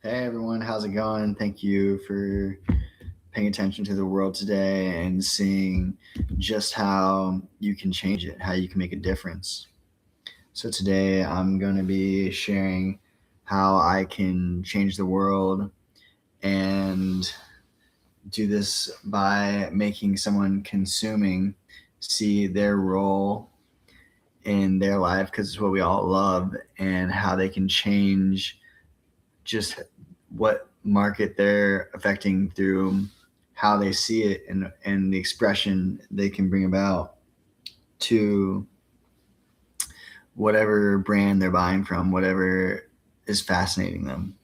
Hey everyone, how's it going? Thank you for paying attention to the world today and seeing just how you can change it, how you can make a difference. So, today I'm going to be sharing how I can change the world and do this by making someone consuming see their role in their life because it's what we all love and how they can change just what market they're affecting through how they see it and the expression they can bring about to whatever brand they're buying from, whatever is fascinating them.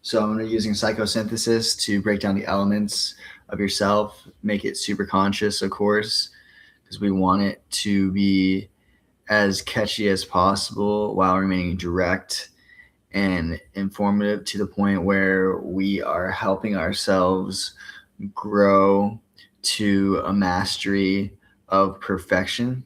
So I'm going to be using psychosynthesis to break down the elements of yourself, make it super conscious, of course, because we want it to be as catchy as possible while remaining direct and informative to the point where we are helping ourselves grow to a mastery of perfection.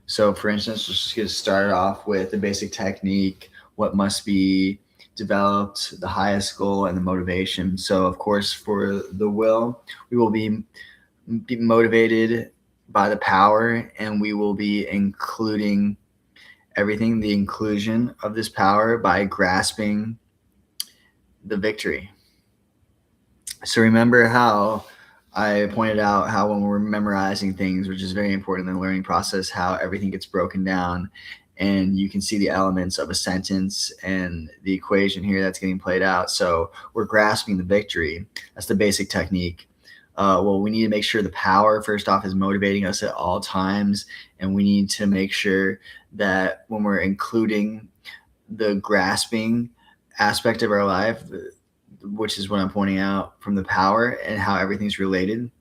So, for instance, let's just get started off with the basic technique, what must be developed, the highest goal, and the motivation. So, of course, for the will, we will be motivated by the power, and we will be including everything, the inclusion of this power by grasping the victory. So remember how I pointed out how when we're memorizing things, which is very important in the learning process, how everything gets broken down and you can see the elements of a sentence and the equation here that's getting played out. So we're grasping the victory. That's the basic technique. Well, we need to make sure the power, first off, is motivating us at all times. And we need to make sure that when we're including the grasping aspect of our life, which is what I'm pointing out from the power and how everything's related,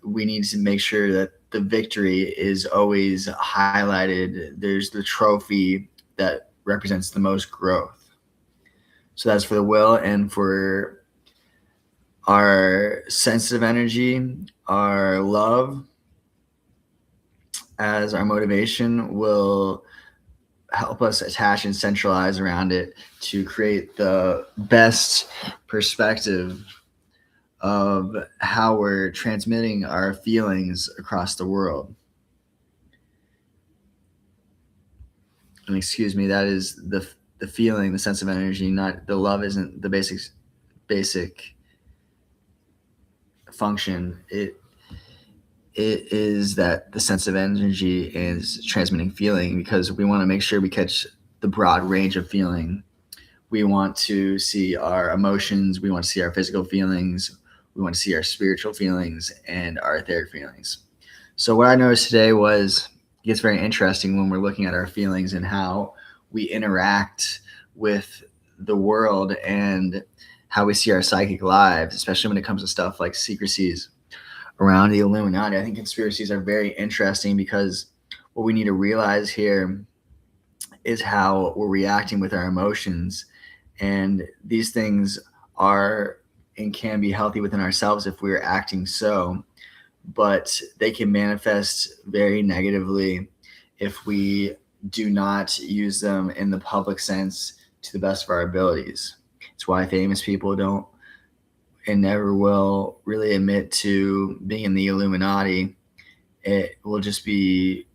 we need to make sure that the victory is always highlighted. There's the trophy that represents the most growth. So that's for the will. And for our sensitive energy, our love as our motivation will help us attach and centralize around it to create the best perspective of how we're transmitting our feelings across the world. And excuse me, that is the feeling, the sense of energy, not the love isn't the basic function. It is that the sense of energy is transmitting feeling because we want to make sure we catch the broad range of feeling. We want to see our emotions, we want to see our physical feelings, we want to see our spiritual feelings and our etheric feelings. So what I noticed today was it gets very interesting when we're looking at our feelings and how we interact with the world and how we see our psychic lives, especially when it comes to stuff like secrecies around the Illuminati. I think conspiracies are very interesting because what we need to realize here is how we're reacting with our emotions. And these things are and can be healthy within ourselves if we're acting so, but they can manifest very negatively if we do not use them in the public sense to the best of our abilities. It's why famous people don't and never will really admit to being in the Illuminati. It will just be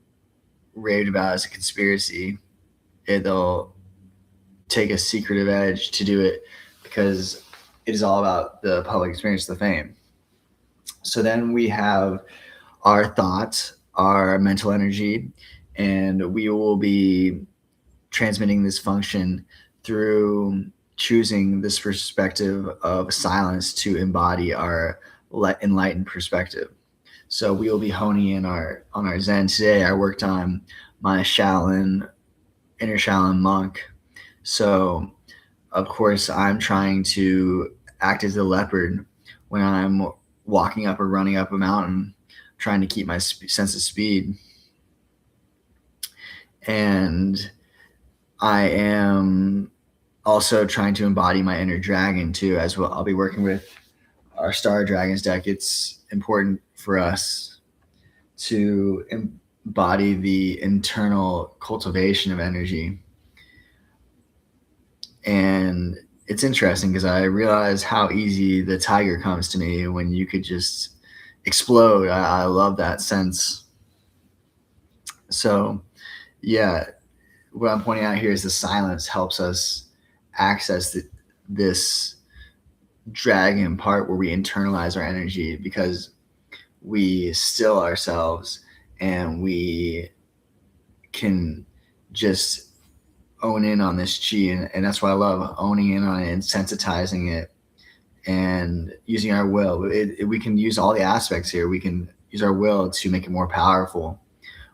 raved about as a conspiracy. They'll take a secretive edge to do it because it is all about the public experience, the fame. So then we have our thoughts, our mental energy, and we will be transmitting this function through choosing this perspective of silence to embody our enlightened perspective. So we will be honing in on our Zen today. I worked on my Shaolin, inner Shaolin monk. So of course I'm trying to act as a leopard when I'm walking up or running up a mountain, trying to keep my sense of speed. And I am also trying to embody my inner dragon too as well. I'll be working with our Star Dragons deck. It's important for us to embody the internal cultivation of energy. And it's interesting because I realize how easy the tiger comes to me when you could just explode. I love that sense. So, yeah, what I'm pointing out here is the silence helps us access this dragon part where we internalize our energy, because we still ourselves and we can just own in on this chi. And that's why I love owning in on it and sensitizing it and using our will. We can use all the aspects here. We can use our will to make it more powerful.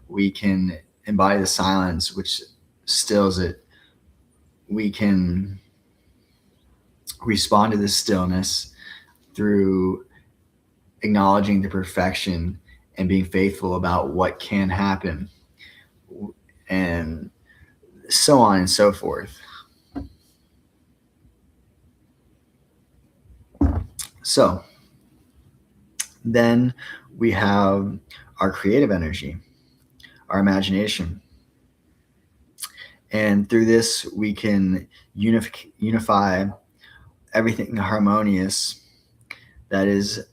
We can embody the silence, which stills it. We can respond to this stillness through acknowledging the perfection and being faithful about what can happen, and so on and so forth. So then we have our creative energy, our imagination. And through this, we can unify everything harmonious that is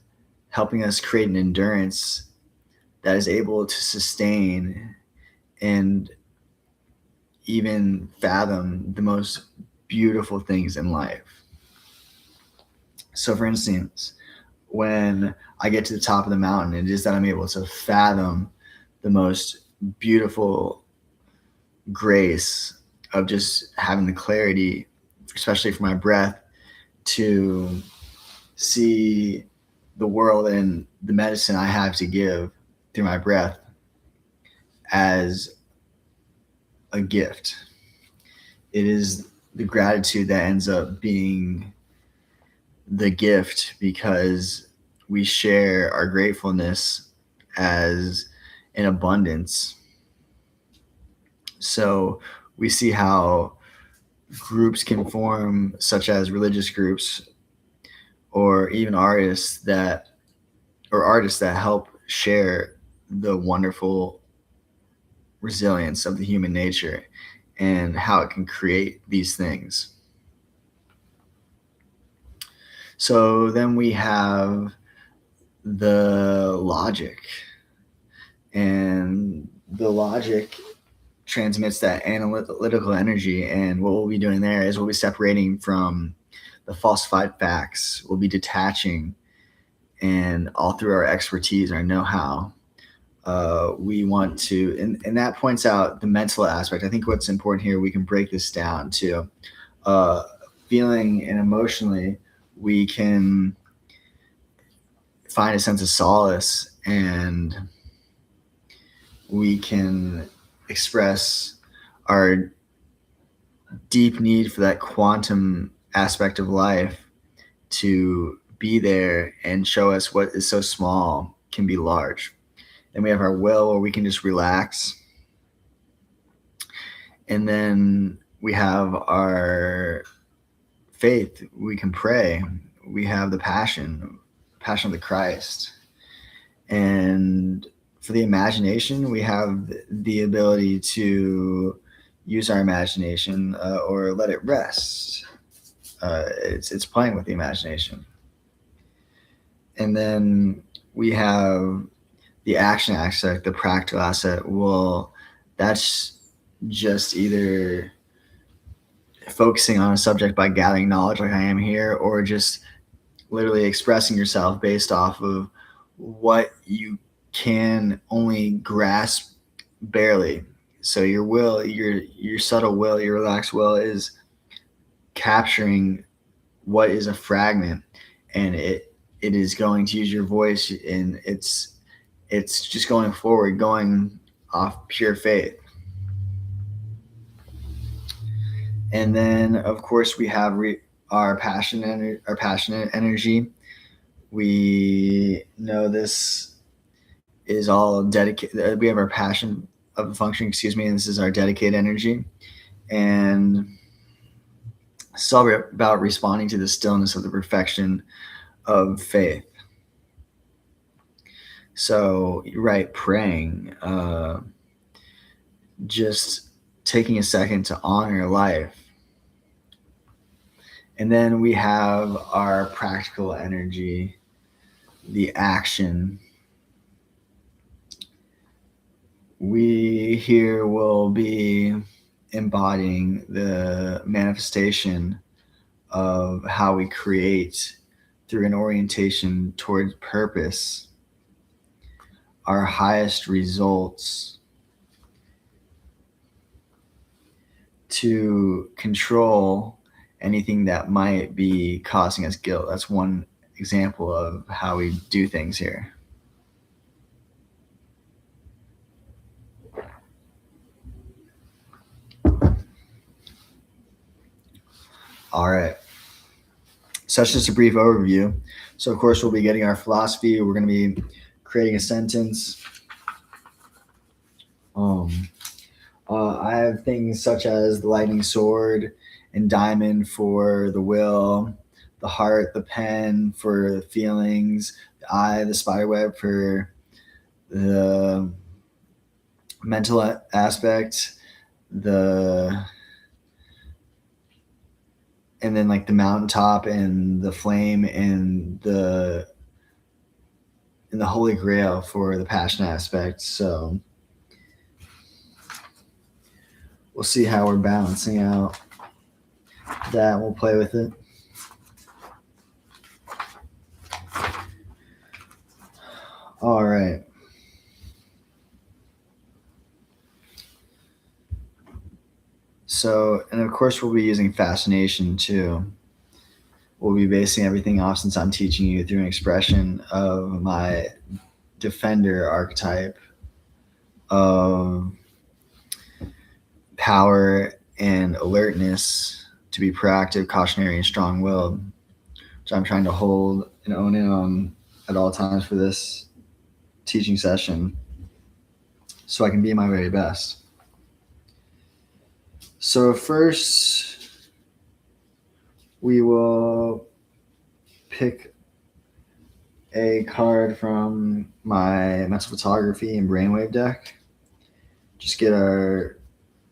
helping us create an endurance that is able to sustain and even fathom the most beautiful things in life. So, for instance, when I get to the top of the mountain, it is that I'm able to fathom the most beautiful grace of just having the clarity, especially for my breath, to see the world and the medicine I have to give through my breath as a gift. It is the gratitude that ends up being the gift, because we share our gratefulness as an abundance. So we see how groups can form, such as religious groups, or even artists that help share the wonderful resilience of the human nature and how it can create these things. So then we have the logic, and the logic transmits that analytical energy, and what we'll be doing there is we'll be separating from the falsified facts. We'll be detaching, and all through our expertise, our know-how, we want to, and that points out the mental aspect. I think what's important here, we can break this down to feeling and emotionally, we can find a sense of solace, and we can express our deep need for that quantum aspect of life to be there and show us what is so small can be large. Then we have our will, where we can just relax. And then we have our faith. We can pray. We have the passion of the Christ. And for the imagination, we have the ability to use our imagination or let it rest. It's playing with the imagination. And then we have the action aspect, the practical asset. Well, that's just either focusing on a subject by gathering knowledge like I am here, or just literally expressing yourself based off of what you can only grasp barely. So your will, your subtle will, your relaxed will is capturing what is a fragment, and it is going to use your voice, and it's just going forward, going off pure faith. And then, of course, we have our passionate energy. We know this is all dedicated. We have our passion of function, and this is our dedicated energy. And it's all about responding to the stillness of the perfection of faith. So you're right, praying, just taking a second to honor life, And then we have our practical energy, the action. We here will be embodying the manifestation of how we create through an orientation towards purpose our highest results to control anything that might be causing us guilt. That's one example of how we do things here. All right. So that's just a brief overview. So, of course, we'll be getting our philosophy. We're going to be creating a sentence. I have things such as the lightning sword and diamond for the will, the heart, the pen for the feelings, the eye, the spiderweb for the mental aspect, and then like the mountaintop and the flame and the holy grail for the passion aspect. So we'll see how we're balancing out that. We'll play with it. All right. So, and of course we'll be using fascination too. We'll be basing everything off, since I'm teaching you, through an expression of my defender archetype of power and alertness, to be proactive, cautionary, and strong-willed, which I'm trying to hold and own in on at all times for this teaching session, so I can be my very best. So first, we will pick a card from my mental photography and brainwave deck. Just get our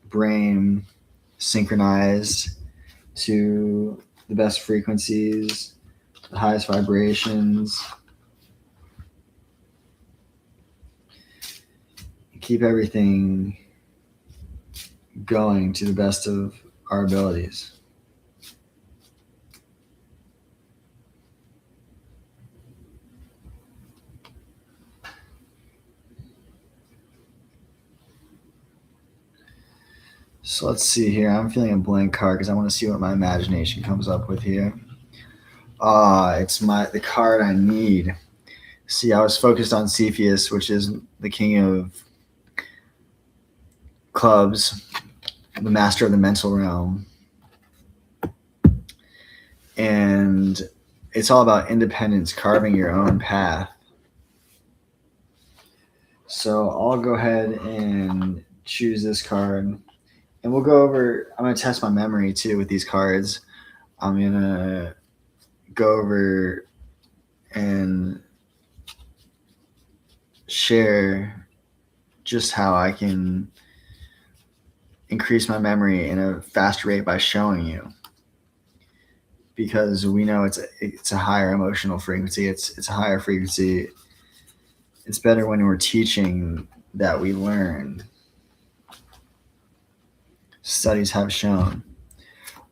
brain synchronized to the best frequencies, the highest vibrations. Keep everything going to the best of our abilities. So let's see here. I'm feeling a blank card because I want to see what my imagination comes up with here. It's the card I need. See, I was focused on Cepheus, which is the king of clubs, the master of the mental realm. And it's all about independence, carving your own path. So I'll go ahead and choose this card. And we'll go over, I'm going to test my memory too with these cards. I'm going to go over and share just how I can increase my memory in a fast rate by showing you. Because we know it's a higher emotional frequency. It's a higher frequency. It's better when we're teaching that we learn. Studies have shown.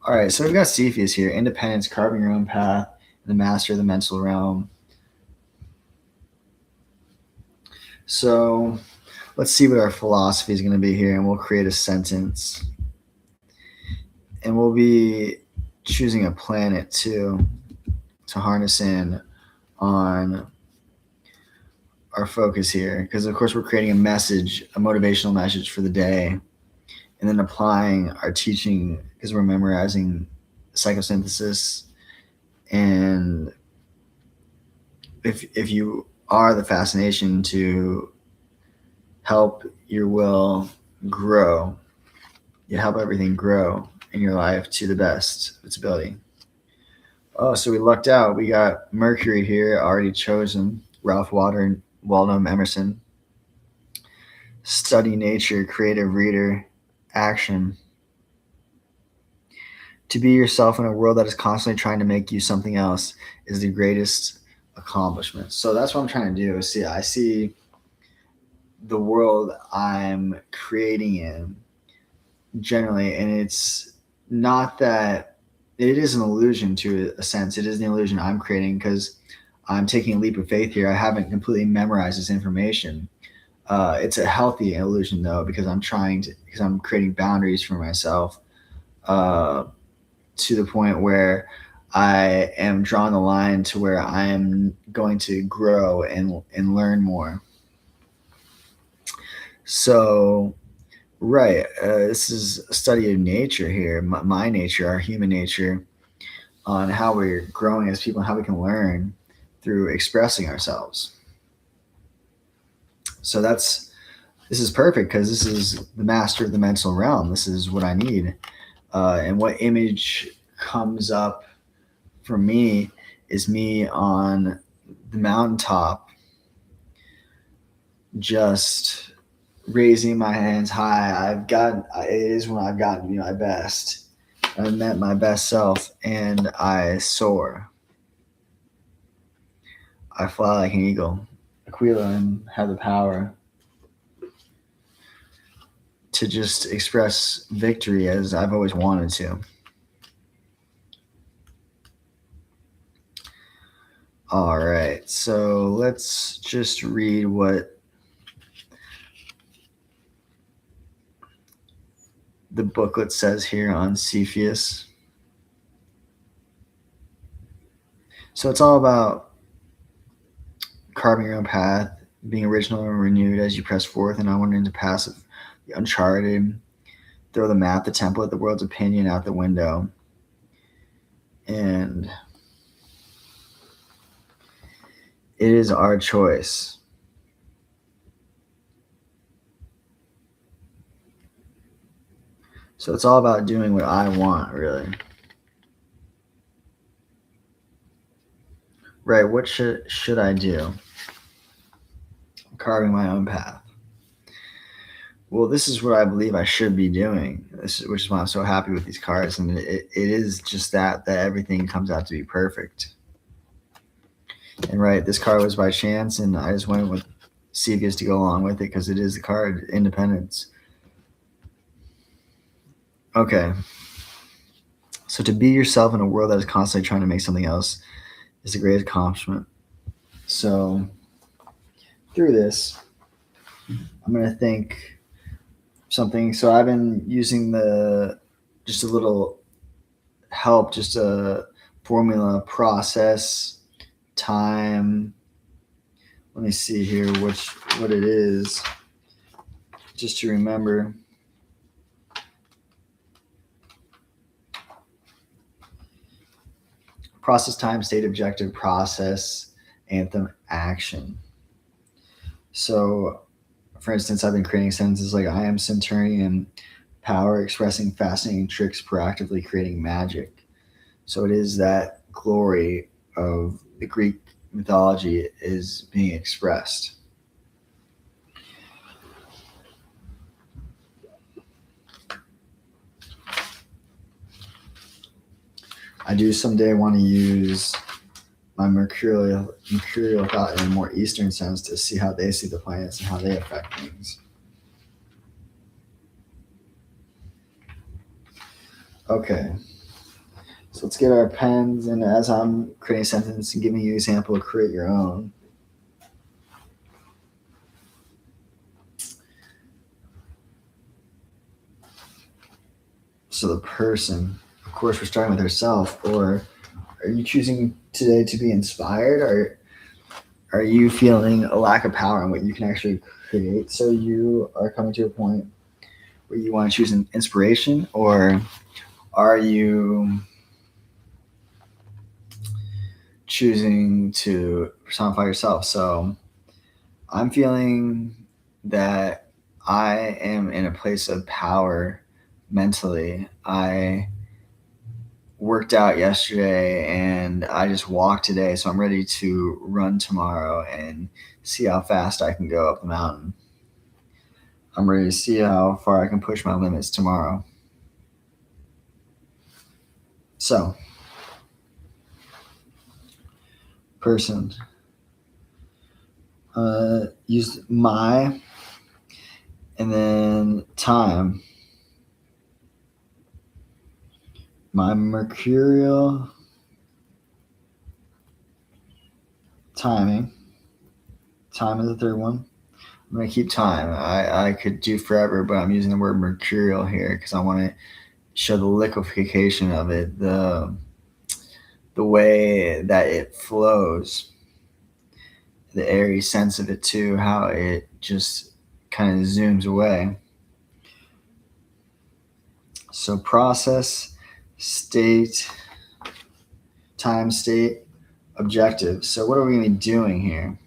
All right, so we've got Cepheus here. Independence, carving your own path, the master of the mental realm. So let's see what our philosophy is going to be here, and we'll create a sentence. And we'll be choosing a planet too to harness in on our focus here, because of course we're creating a message, a motivational message for the day, and then applying our teaching because we're memorizing psychosynthesis. And if you are the fascination to help your will grow, you help everything grow in your life to the best of its ability. Oh, so we lucked out. We got Mercury here, already chosen. Ralph Waldo Emerson. Study nature, creative reader, action. To be yourself in a world that is constantly trying to make you something else is the greatest accomplishment. So that's what I'm trying to do. I see the world I'm creating in generally, and it's not that it is an illusion to a sense. It is an illusion I'm creating because I'm taking a leap of faith here. I haven't completely memorized this information. It's a healthy illusion though, because I'm creating boundaries for myself to the point where I am drawing the line to where I am going to grow and learn more. So, right, this is a study of nature here, my nature, our human nature, on how we're growing as people and how we can learn through expressing ourselves. So this is perfect because this is the master of the mental realm. This is what I need. And what image comes up for me is me on the mountaintop, just raising my hands high. It is when I've gotten to be my best. I've met my best self and I soar. I fly like an eagle. Aquila and have the power to just express victory as I've always wanted to. All right, so let's just read what the booklet says here on Cepheus. So it's all about carving your own path, being original and renewed as you press forth and onward into paths of the uncharted. Throw the map, the template, the world's opinion out the window. And it is our choice. So it's all about doing what I want, really. Right, what should I do? Carving my own path. Well, this is what I believe I should be doing, which is why I'm so happy with these cards. And it is just that everything comes out to be perfect. And right, this card was by chance, and I just went with Cepheus to go along with it because it is the card, independence. Okay. So to be yourself in a world that is constantly trying to make something else is a great accomplishment. So through this, I'm going to think something. So I've been using just a little help, just a formula, process, time. Let me see here what it is, just to remember. Process, time, state, objective, process, anthem, action. So, for instance, I've been creating sentences like I am Centurion, power, expressing fascinating tricks, proactively creating magic. So it is that glory of the Greek mythology is being expressed. I do someday want to use my mercurial thought in a more Eastern sense to see how they see the planets and how they affect things. Okay. So let's get our pens, and as I'm creating a sentence and giving you an example, create your own. So the person, of course, we're starting with herself, or are you choosing today to be inspired, or are you feeling a lack of power in what you can actually create? So you are coming to a point where you want to choose an inspiration, or are you choosing to personify yourself? So I'm feeling that I am in a place of power mentally. I worked out yesterday and I just walked today, so I'm ready to run tomorrow and see how fast I can go up the mountain. I'm ready to see how far I can push my limits tomorrow. So, person. Use my and then time. My mercurial timing. Time is the third one. I'm going to keep time. I could do forever, but I'm using the word mercurial here because I want to show the liquefaction of it, the way that it flows, the airy sense of it too, how it just kind of zooms away. So process, state, time, state, objective. So what are we going to be doing here?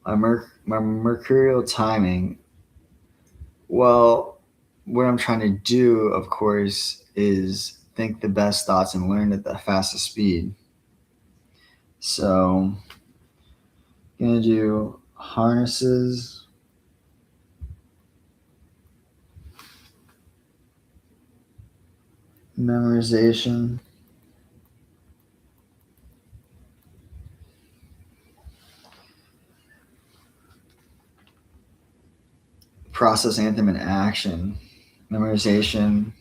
My mercurial timing. Well, what I'm trying to do, of course, is think the best thoughts and learn at the fastest speed. So I'm going to do harnesses, memorization, process, anthem, and action. Memorization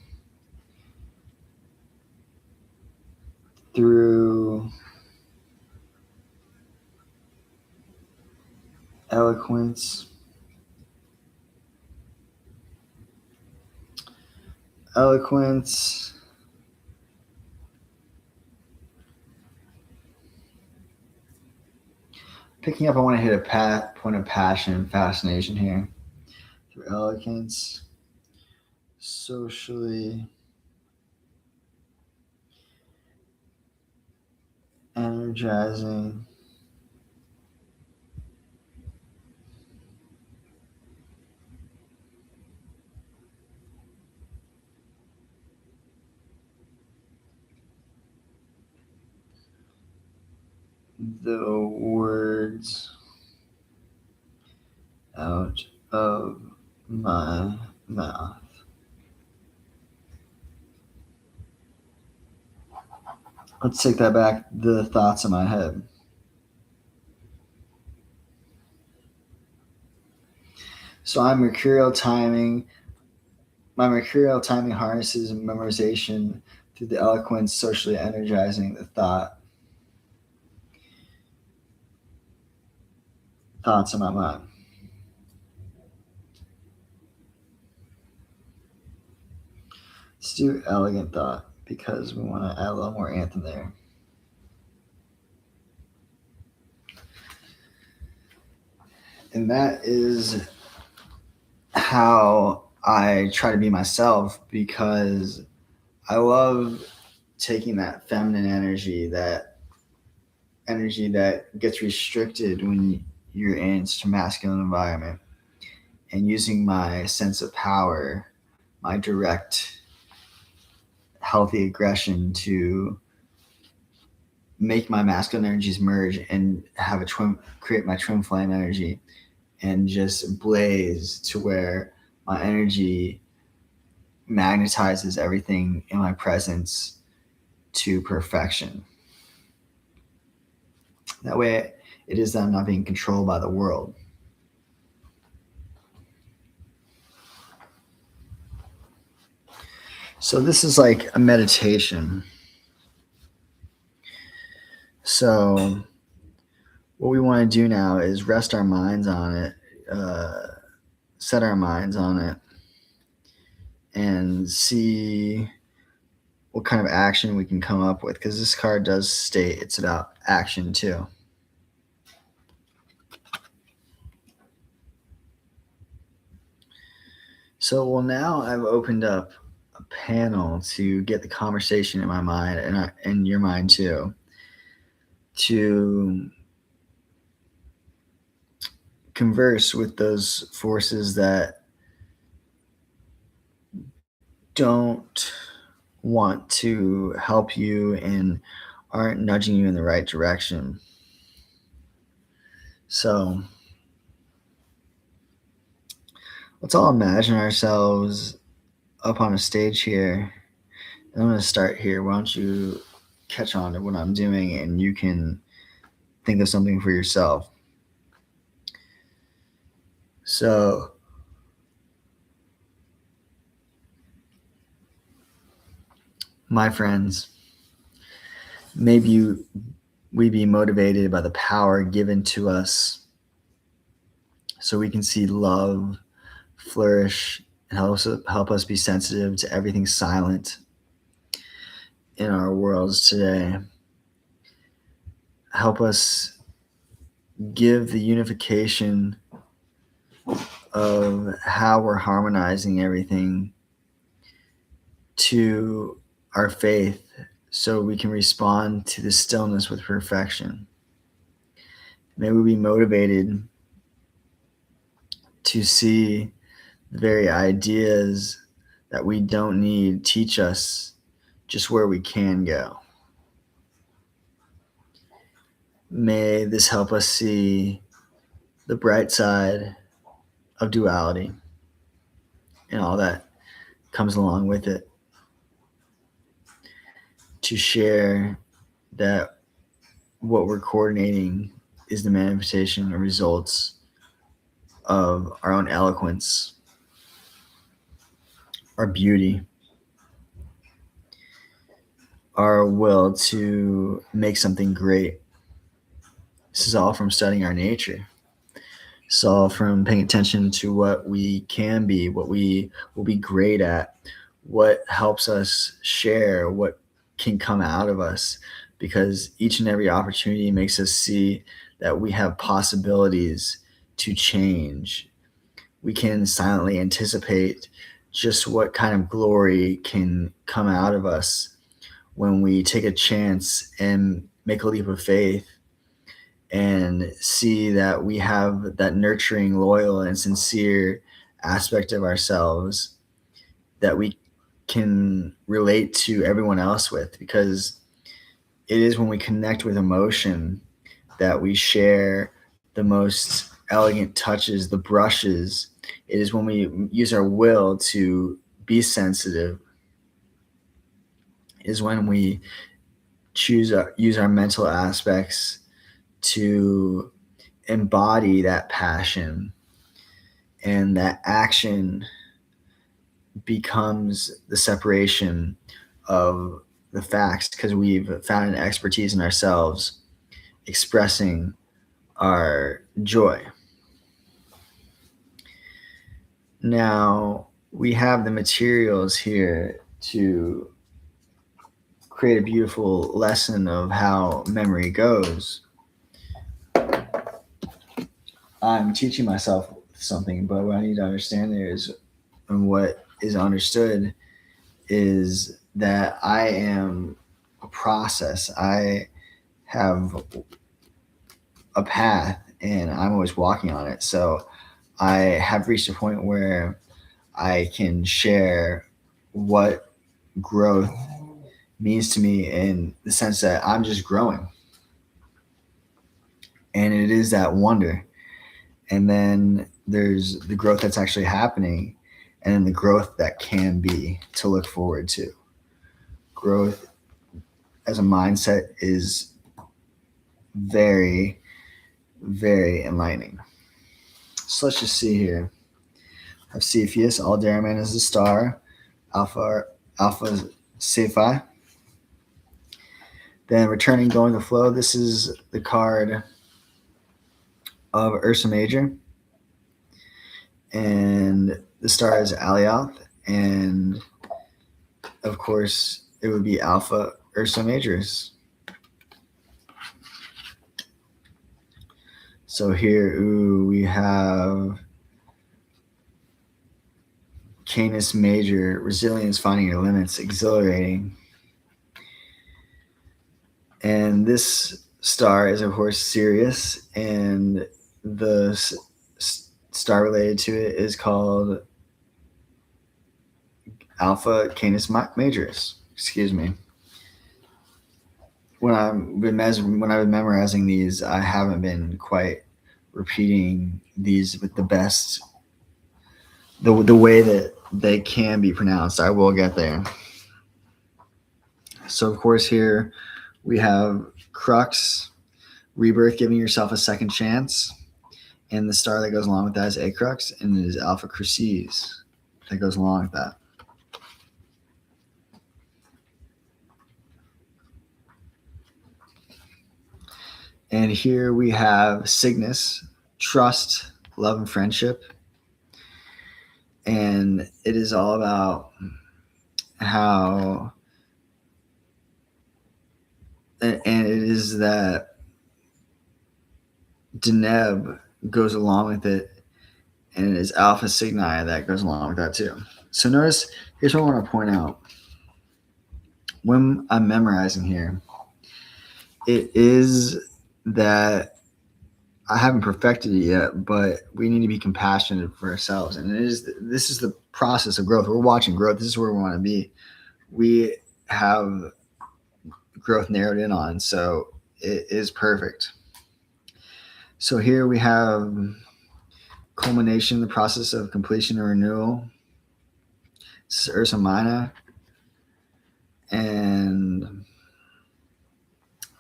through eloquence, picking up, I want to hit a point of passion, fascination here. Through eloquence, socially energizing, the words out of my mouth. Let's take that back. The thoughts in my head. So I'm mercurial timing. My mercurial timing harnesses memorization through the eloquence, socially energizing the thoughts in my mind. Let's do elegant thought because we want to add a little more anthem there. And that is how I try to be myself, because I love taking that feminine energy, that energy that gets restricted when you're in such a masculine environment, and using my sense of power, my direct, healthy aggression to make my masculine energies merge and have create my twin flame energy and just blaze to where my energy magnetizes everything in my presence to perfection. That way it is that I'm not being controlled by the world. So this is like a meditation. So what we want to do now is rest our minds on it, set our minds on it, and see what kind of action we can come up with, because this card does state it's about action too. So, well, now I've opened up a panel to get the conversation in my mind and in your mind too, to converse with those forces that don't want to help you and aren't nudging you in the right direction. So let's all imagine ourselves up on a stage here I'm going to start here. Why don't you catch on to what I'm doing and you can think of something for yourself. So, my friends, maybe we be motivated by the power given to us so we can see love flourish and help us be sensitive to everything silent in our worlds today. Help us give the unification of how we're harmonizing everything to our faith so we can respond to the stillness with perfection. May we be motivated to see the very ideas that we don't need teach us just where we can go. May this help us see the bright side of duality and all that comes along with it. To share that what we're coordinating is the manifestation or results of our own eloquence, our beauty, our will to make something great. This is all from studying our nature. It's all from paying attention to what we can be, what we will be great at, what helps us share, what can come out of us, because each and every opportunity makes us see that we have possibilities to change. We can silently anticipate just what kind of glory can come out of us when we take a chance and make a leap of faith and see that we have that nurturing, loyal, and sincere aspect of ourselves that we can relate to everyone else with, because it is when we connect with emotion that we share the most elegant touches, the brushes. It is when we use our will to be sensitive, is when we use our mental aspects to embody that passion, and that action becomes the separation of the facts, because we've found an expertise in ourselves expressing our joy. Now we have the materials here to create a beautiful lesson of how memory goes. I'm teaching myself something, but what I need to understand there is, and what is understood is that I am a process. I have a path and I'm always walking on it. So I have reached a point where I can share what growth means to me, in the sense that I'm just growing. And it is that wonder. And then there's the growth that's actually happening, and then the growth that can be to look forward to. Growth as a mindset is very, very enlightening. So let's just see here. I have Cepheus, Alderman is the star, Alpha Cephi. Then returning, going to flow. This is the card of Ursa Major. And the star is Alioth. And of course, it would be Alpha Ursa Majoris. So here we have Canis Major, resilience, finding your limits, exhilarating. And this star is, of course, Sirius, and the star related to it is called Alpha Canis Majoris. Excuse me. When I've been memorizing these, I haven't been quite repeating these with the best, the way that they can be pronounced. I will get there. So of course here we have crux, rebirth, giving yourself a second chance. And the star that goes along with that is Acrux, and it is Alpha Crucis that goes along with that. And here we have Cygnus, trust, love, and friendship. And it is all about how, and it is that Deneb goes along with it, and it is Alpha Cygni that goes along with that too. So notice, here's what I want to point out. When I'm memorizing here, it is that I haven't perfected it yet, but we need to be compassionate for ourselves. And this is the process of growth. We're watching growth. This is where we want to be. We have growth narrowed in on, so it is perfect. So here we have culmination, the process of completion and renewal. This is Ursa Minor. And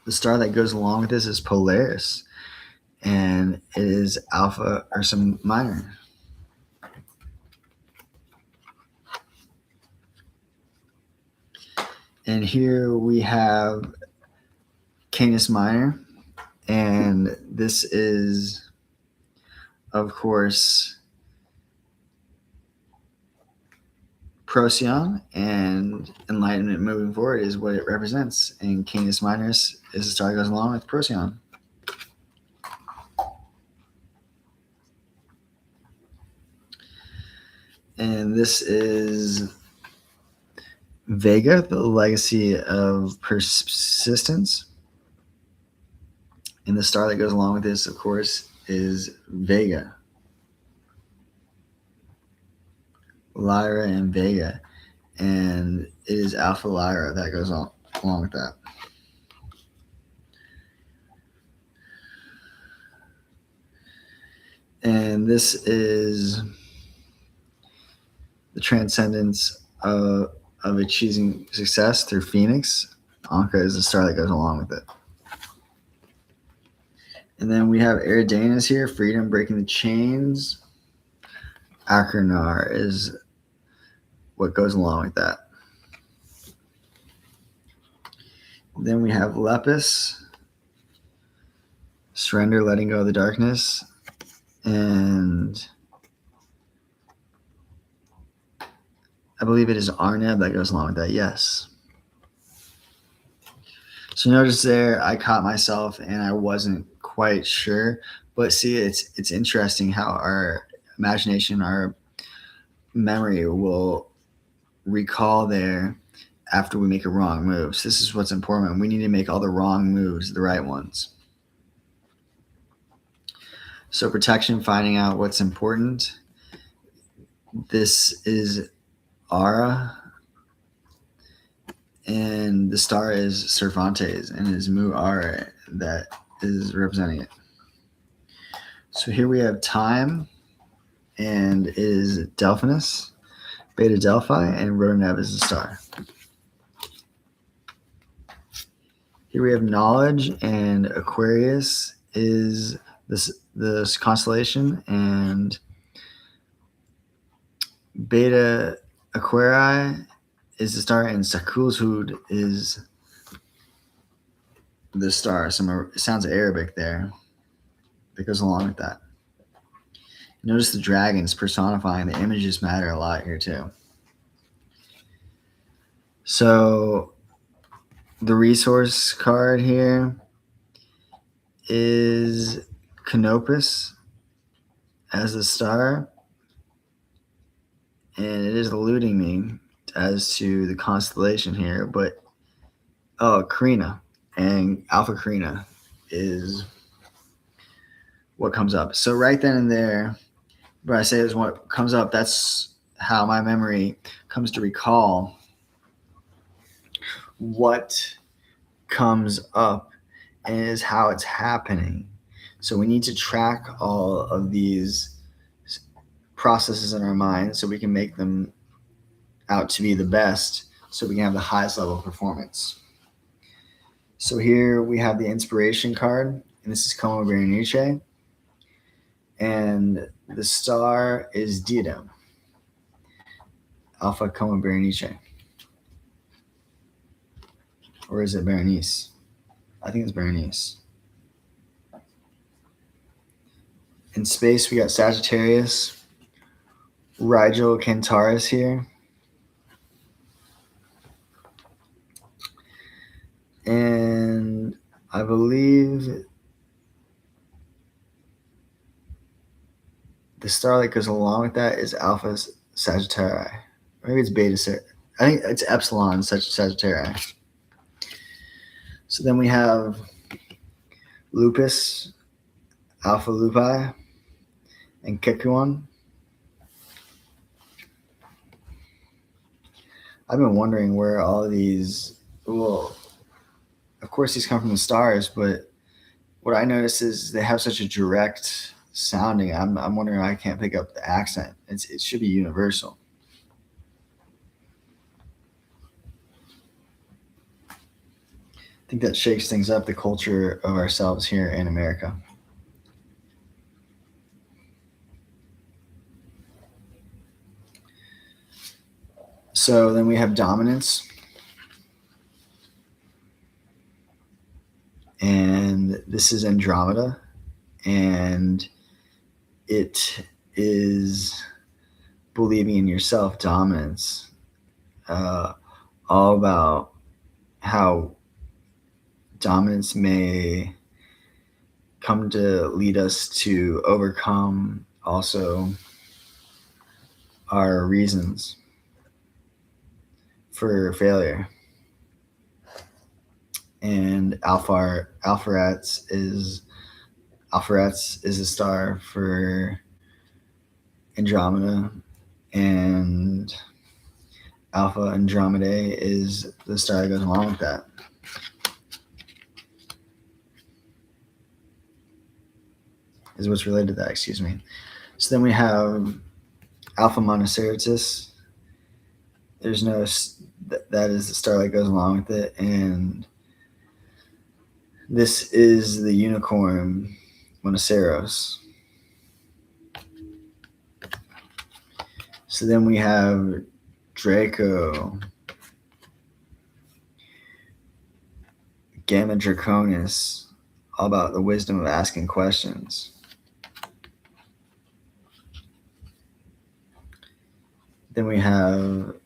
the star that goes along with this is Polaris. And it is Alpha Ursa Minor. And here we have Canis Minor. And this is, of course, Procyon, and enlightenment moving forward is what it represents. And Canis Minor is the star that goes along with Procyon. And this is Vega, the legacy of persistence. And the star that goes along with this, of course, is Vega. Lyra and Vega. And it is Alpha Lyra that goes along with that. And this is the transcendence of achieving success through Phoenix. Anka is the star that goes along with it. And then we have Eridanus here, freedom, breaking the chains. Achernar is what goes along with that. Then we have Lepus, surrender, letting go of the darkness. And I believe it is Arneb that goes along with that, yes. So notice there, I caught myself and I wasn't quite sure. But see, it's interesting how our imagination, our memory will recall there after we make a wrong move. So this is what's important. We need to make all the wrong moves the right ones. So protection, finding out what's important. This is Ara, and the star is Cervantes, and it is Mu Ara that is representing it. So here we have time, and it is Delphinus, Beta Delphi, and Rotonev is the star. Here we have knowledge, and Aquarius is this constellation, and Beta Aquarii is the star, and Sakulshud is the star. It sounds Arabic there that goes along with that. Notice the dragons personifying the images matter a lot here too. So the resource card here is Canopus as the star, and it is eluding me as to the constellation here, but Carina, and Alpha Carina is what comes up. So right then and there, what I say is what comes up, that's how my memory comes to recall what comes up and is how it's happening. So we need to track all of these processes in our mind so we can make them out to be the best so we can have the highest level of performance. So here we have the inspiration card, and this is Como Berenice, and the star is Diadem, Alpha Como Berenice. Or is it Berenice? I think it's Berenice. In space, we got Sagittarius, Rigel Centaurus here. And I believe the star that goes along with that is Alpha Sagittarii. Maybe it's Beta. I think it's Epsilon Sagittarii. So then we have Lupus, Alpha Lupi, and Kekuon. I've been wondering where all of these, well, of course these come from the stars, but what I notice is they have such a direct sounding. I'm wondering why I can't pick up the accent. It should be universal. I think that shakes things up, the culture of ourselves here in America. So then we have dominance. And this is Andromeda. And it is believing in yourself, dominance. All about how dominance may come to lead us to overcome also our reasons for failure. And Alpharats is a star for Andromeda, and Alpha Andromedae is the star that goes along with that. Is what's related to that, excuse me. So then we have Alpha Monocerotis. There's no, that is the star that goes along with it, and this is the unicorn Monoceros. So then we have Draco, Gamma Draconis, all about the wisdom of asking questions. Then we have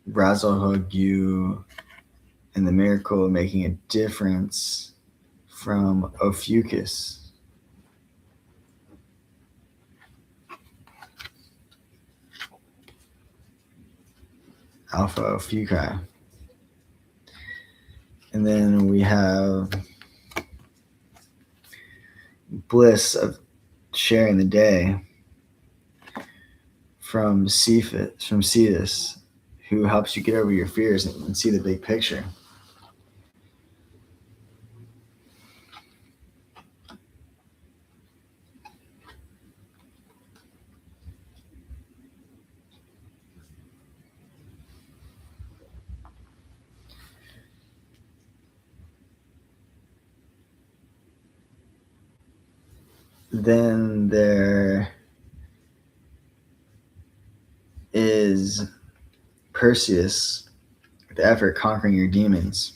Brazelhugyu and the miracle of making a difference from Ophiuchus. Alpha Ophiuchi. And then we have bliss of sharing the day from Cetus, who helps you get over your fears and see the big picture. Then there is Perseus, the effort conquering your demons.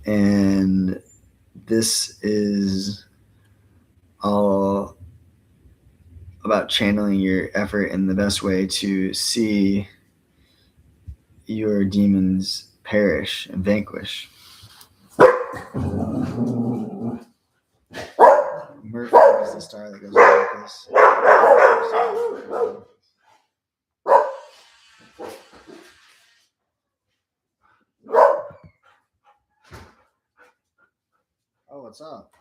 And this is all about channeling your effort in the best way to see your demons perish and vanquish. Murphy is the star that goes along with this. Oh, what's up?